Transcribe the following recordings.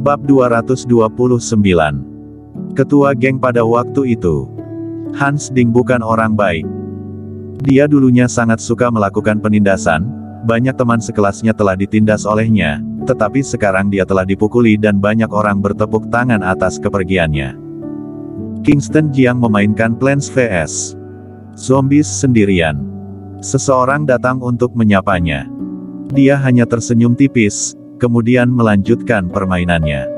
Bab 229. Ketua geng pada waktu itu. Hans Ding bukan orang baik. Dia dulunya sangat suka melakukan penindasan, banyak teman sekelasnya telah ditindas olehnya, tetapi sekarang dia telah dipukuli dan banyak orang bertepuk tangan atas kepergiannya. Kingston Jiang memainkan Plants vs Zombies sendirian. Seseorang datang untuk menyapanya. Dia hanya tersenyum tipis, kemudian melanjutkan permainannya.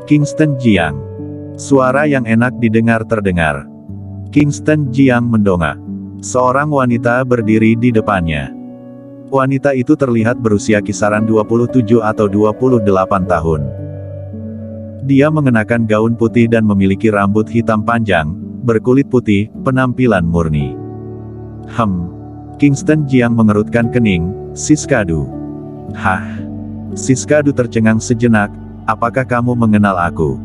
Kingston Jiang. Suara yang enak didengar terdengar. Kingston Jiang mendongak. Seorang wanita berdiri di depannya. Wanita itu terlihat berusia kisaran 27 atau 28 tahun. Dia mengenakan gaun putih dan memiliki rambut hitam panjang, berkulit putih, penampilan murni. Kingston Jiang mengerutkan kening. Siskadu. Hah? Siskadu tercengang sejenak. Apakah kamu mengenal aku?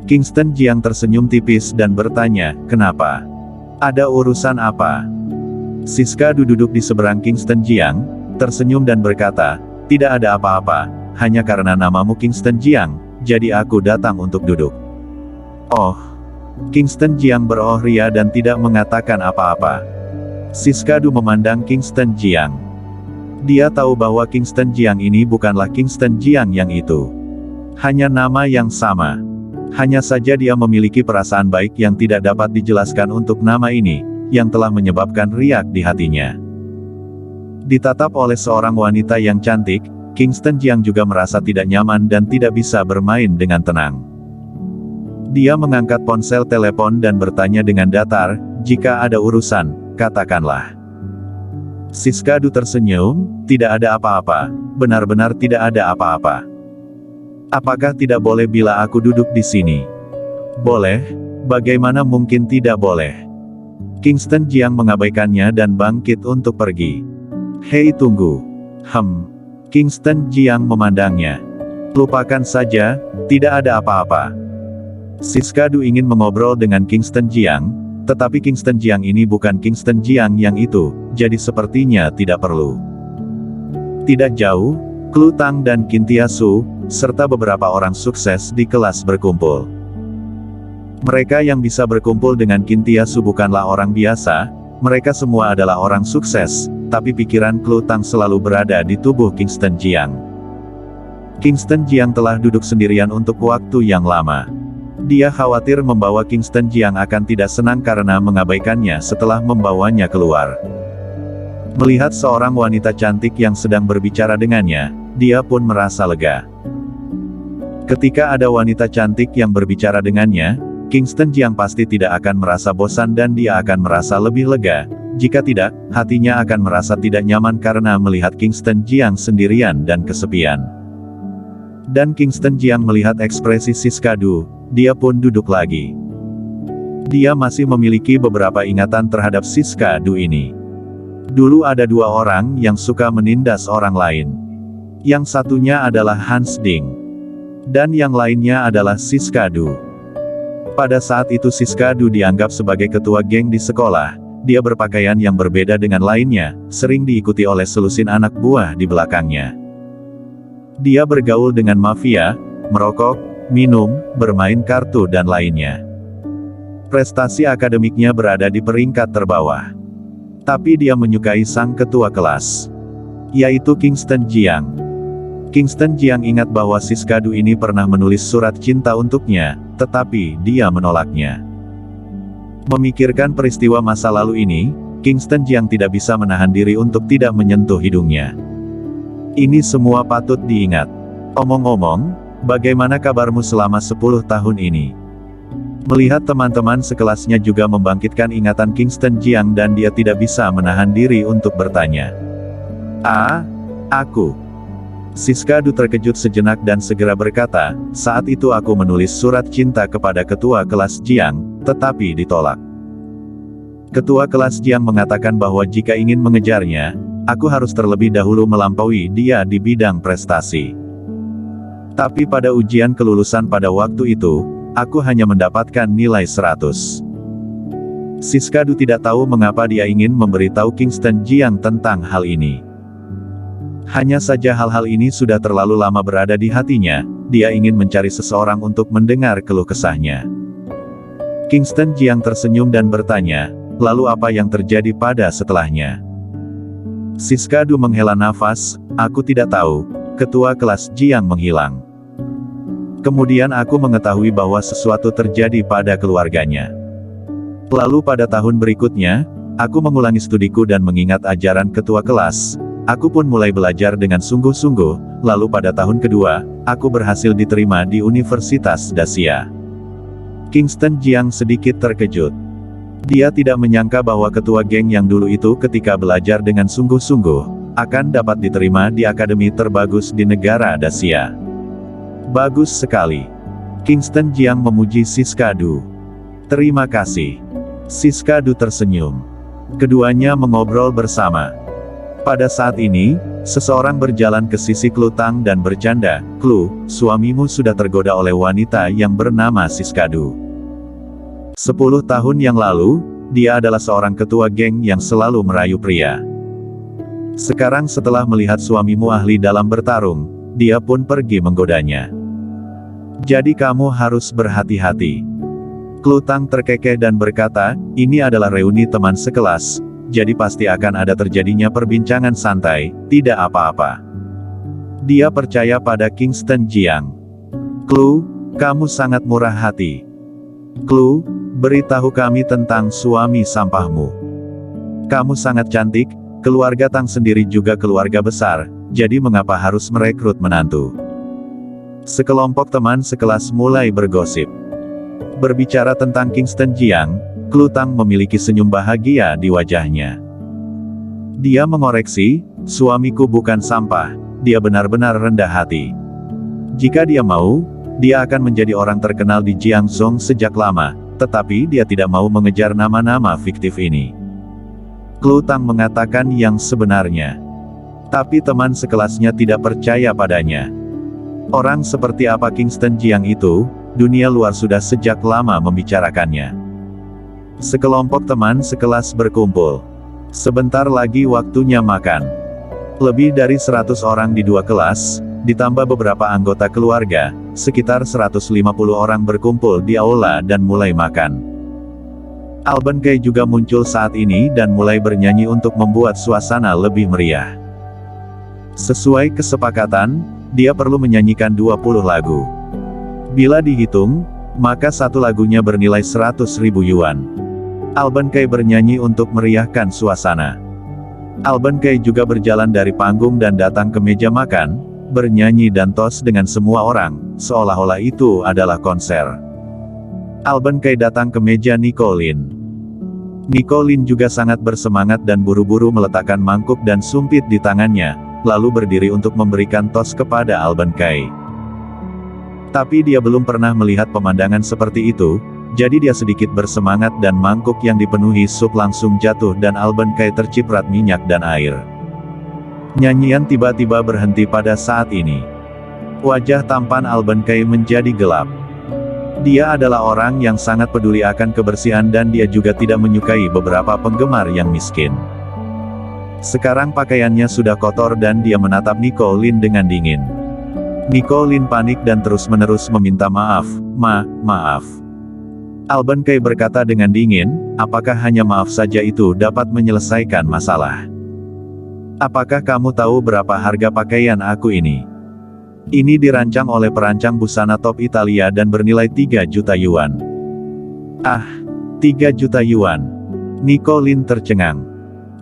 Kingston Jiang tersenyum tipis dan bertanya, kenapa? Ada urusan apa? Siskadu duduk di seberang Kingston Jiang, tersenyum dan berkata, tidak ada apa-apa, hanya karena namamu Kingston Jiang, jadi aku datang untuk duduk. Oh. Kingston Jiang beroh ria dan tidak mengatakan apa-apa. Siskadu memandang Kingston Jiang. Dia tahu bahwa Kingston Jiang ini bukanlah Kingston Jiang yang itu. Hanya nama yang sama. Hanya saja dia memiliki perasaan baik yang tidak dapat dijelaskan untuk nama ini, yang telah menyebabkan riak di hatinya. Ditatap oleh seorang wanita yang cantik, Kingston Jiang juga merasa tidak nyaman dan tidak bisa bermain dengan tenang. Dia mengangkat ponsel telepon dan bertanya dengan datar, jika ada urusan, katakanlah. Siskadu tersenyum, tidak ada apa-apa, benar-benar tidak ada apa-apa. Apakah tidak boleh bila aku duduk di sini? Boleh, bagaimana mungkin tidak boleh? Kingston Jiang mengabaikannya dan bangkit untuk pergi. Hei tunggu. Kingston Jiang memandangnya. Lupakan saja, tidak ada apa-apa. Siskadu ingin mengobrol dengan Kingston Jiang, tetapi Kingston Jiang ini bukan Kingston Jiang yang itu, jadi sepertinya tidak perlu. Tidak jauh, Klu Tang dan Kintia Su, serta beberapa orang sukses di kelas berkumpul. Mereka yang bisa berkumpul dengan Kintia Su bukanlah orang biasa, mereka semua adalah orang sukses, tapi pikiran Klu Tang selalu berada di tubuh Kingston Jiang. Kingston Jiang telah duduk sendirian untuk waktu yang lama. Dia khawatir membawa Kingston Jiang akan tidak senang karena mengabaikannya setelah membawanya keluar. Melihat seorang wanita cantik yang sedang berbicara dengannya, dia pun merasa lega. Ketika ada wanita cantik yang berbicara dengannya, Kingston Jiang pasti tidak akan merasa bosan dan dia akan merasa lebih lega. Jika tidak, hatinya akan merasa tidak nyaman karena melihat Kingston Jiang sendirian dan kesepian. Dan Kingston Jiang melihat ekspresi Siskadu, dia pun duduk lagi. Dia masih memiliki beberapa ingatan terhadap Siskadu ini. Dulu ada dua orang yang suka menindas orang lain. Yang satunya adalah Hans Ding. Dan yang lainnya adalah Siskadu. Pada saat itu Siskadu dianggap sebagai ketua geng di sekolah, dia berpakaian yang berbeda dengan lainnya, sering diikuti oleh selusin anak buah di belakangnya. Dia bergaul dengan mafia, merokok, minum, bermain kartu dan lainnya. Prestasi akademiknya berada di peringkat terbawah. Tapi dia menyukai sang ketua kelas, yaitu Kingston Jiang. Kingston Jiang ingat bahwa Siskadu ini pernah menulis surat cinta untuknya, tetapi dia menolaknya. Memikirkan peristiwa masa lalu ini, Kingston Jiang tidak bisa menahan diri untuk tidak menyentuh hidungnya. Ini semua patut diingat. Omong-omong, bagaimana kabarmu selama 10 tahun ini? Melihat teman-teman sekelasnya juga membangkitkan ingatan Kingston Jiang dan dia tidak bisa menahan diri untuk bertanya. Aku. Siskadu terkejut sejenak dan segera berkata, saat itu aku menulis surat cinta kepada ketua kelas Jiang, tetapi ditolak. Ketua kelas Jiang mengatakan bahwa jika ingin mengejarnya, aku harus terlebih dahulu melampaui dia di bidang prestasi. Tapi pada ujian kelulusan pada waktu itu, aku hanya mendapatkan nilai 100. Siskadu tidak tahu mengapa dia ingin memberitahu Kingston Jiang tentang hal ini. Hanya saja hal-hal ini sudah terlalu lama berada di hatinya, dia ingin mencari seseorang untuk mendengar keluh kesahnya. Kingston Jiang tersenyum dan bertanya, lalu apa yang terjadi pada setelahnya? Siskadu menghela nafas, aku tidak tahu. Ketua kelas Jiang menghilang. Kemudian aku mengetahui bahwa sesuatu terjadi pada keluarganya. Lalu pada tahun berikutnya, aku mengulangi studiku dan mengingat ajaran ketua kelas. Aku pun mulai belajar dengan sungguh-sungguh, lalu pada tahun kedua, aku berhasil diterima di Universitas Dacia. Kingston Jiang sedikit terkejut. Dia tidak menyangka bahwa ketua geng yang dulu itu ketika belajar dengan sungguh-sungguh, akan dapat diterima di akademi terbagus di negara Dacia. Bagus sekali. Kingston Jiang memuji Siskadu. Terima kasih. Siskadu tersenyum. Keduanya mengobrol bersama. Pada saat ini, seseorang berjalan ke sisi Klutang dan bercanda, "Klu, suamimu sudah tergoda oleh wanita yang bernama Siskadu. 10 tahun yang lalu, dia adalah seorang ketua geng yang selalu merayu pria. Sekarang setelah melihat suamimu ahli dalam bertarung, dia pun pergi menggodanya. Jadi kamu harus berhati-hati." Klutang terkekeh dan berkata, "Ini adalah reuni teman sekelas, jadi pasti akan ada terjadinya perbincangan santai, tidak apa-apa." Dia percaya pada Kingston Jiang. "Klu, kamu sangat murah hati. Klu, beritahu kami tentang suami sampahmu. Kamu sangat cantik. Keluarga Tang sendiri juga keluarga besar, jadi mengapa harus merekrut menantu?" Sekelompok teman sekelas mulai bergosip. Berbicara tentang Kingston Jiang, Klutang memiliki senyum bahagia di wajahnya. Dia mengoreksi, "Suamiku bukan sampah, dia benar-benar rendah hati. Jika dia mau, dia akan menjadi orang terkenal di Jiangzhou sejak lama, tetapi dia tidak mau mengejar nama-nama fiktif ini." Klutang mengatakan yang sebenarnya. Tapi teman sekelasnya tidak percaya padanya. Orang seperti apa Kingston Jiang itu, dunia luar sudah sejak lama membicarakannya. Sekelompok teman sekelas berkumpul. Sebentar lagi waktunya makan. Lebih dari 100 orang di 2 kelas, ditambah beberapa anggota keluarga, sekitar 150 orang berkumpul di aula dan mulai makan. Alban Kai juga muncul saat ini dan mulai bernyanyi untuk membuat suasana lebih meriah. Sesuai kesepakatan, dia perlu menyanyikan 20 lagu. Bila dihitung, maka satu lagunya bernilai 100.000 yuan. Alban Kai bernyanyi untuk meriahkan suasana. Alban Kai juga berjalan dari panggung dan datang ke meja makan, bernyanyi dan tos dengan semua orang, seolah-olah itu adalah konser. Alban Kai datang ke meja Nicolin. Nicolin juga sangat bersemangat dan buru-buru meletakkan mangkuk dan sumpit di tangannya, lalu berdiri untuk memberikan tos kepada Alban Kai. Tapi dia belum pernah melihat pemandangan seperti itu, jadi dia sedikit bersemangat dan mangkuk yang dipenuhi sup langsung jatuh dan Alban Kai terciprat minyak dan air. Nyanyian tiba-tiba berhenti pada saat ini. Wajah tampan Alban Kai menjadi gelap. Dia adalah orang yang sangat peduli akan kebersihan dan dia juga tidak menyukai beberapa penggemar yang miskin. Sekarang pakaiannya sudah kotor dan dia menatap Nicolin dengan dingin. Nicolin panik dan terus-menerus meminta maaf, maaf. Alban Kai berkata dengan dingin, "Apakah hanya maaf saja itu dapat menyelesaikan masalah? Apakah kamu tahu berapa harga pakaian aku ini? Ini dirancang oleh perancang busana top Italia dan bernilai 3 juta yuan. Ah, 3 juta yuan. Nicolin tercengang.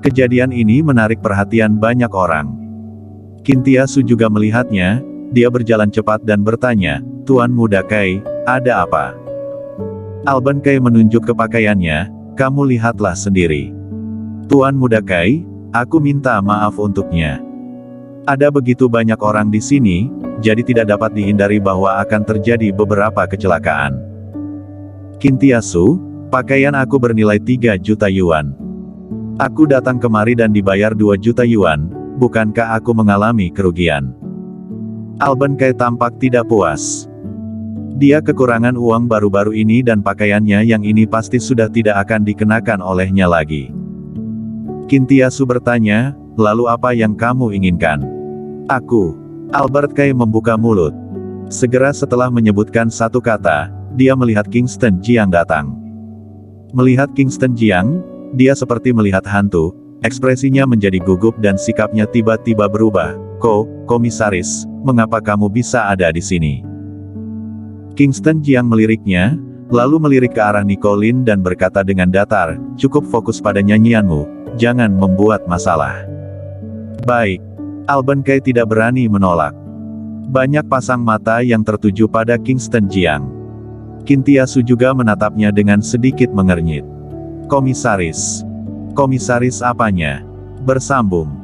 Kejadian ini menarik perhatian banyak orang. Kintiasu juga melihatnya, dia berjalan cepat dan bertanya, "Tuan Muda Kai, ada apa?" Alban Kai menunjuk ke pakaiannya, "Kamu lihatlah sendiri. Tuan Muda Kai, aku minta maaf untuknya. Ada begitu banyak orang di sini, jadi tidak dapat dihindari bahwa akan terjadi beberapa kecelakaan. Kintiasu, pakaian aku bernilai 3 juta yuan. Aku datang kemari dan dibayar 2 juta yuan, bukankah aku mengalami kerugian?" Alban Kai tampak tidak puas. Dia kekurangan uang baru-baru ini dan pakaiannya yang ini pasti sudah tidak akan dikenakan olehnya lagi. Kintiasu bertanya, "Lalu apa yang kamu inginkan?" "Aku." Albert Kai membuka mulut. Segera setelah menyebutkan satu kata, dia melihat Kingston Jiang datang. Melihat Kingston Jiang, dia seperti melihat hantu, ekspresinya menjadi gugup dan sikapnya tiba-tiba berubah. Komisaris, mengapa kamu bisa ada di sini? Kingston Jiang meliriknya, lalu melirik ke arah Nicolin dan berkata dengan datar, cukup fokus pada nyanyianmu, jangan membuat masalah. Baik. Alban Kay tidak berani menolak. Banyak pasang mata yang tertuju pada Kingston Jiang. Kintiasu juga menatapnya dengan sedikit mengernyit. Komisaris. Komisaris apanya? Bersambung.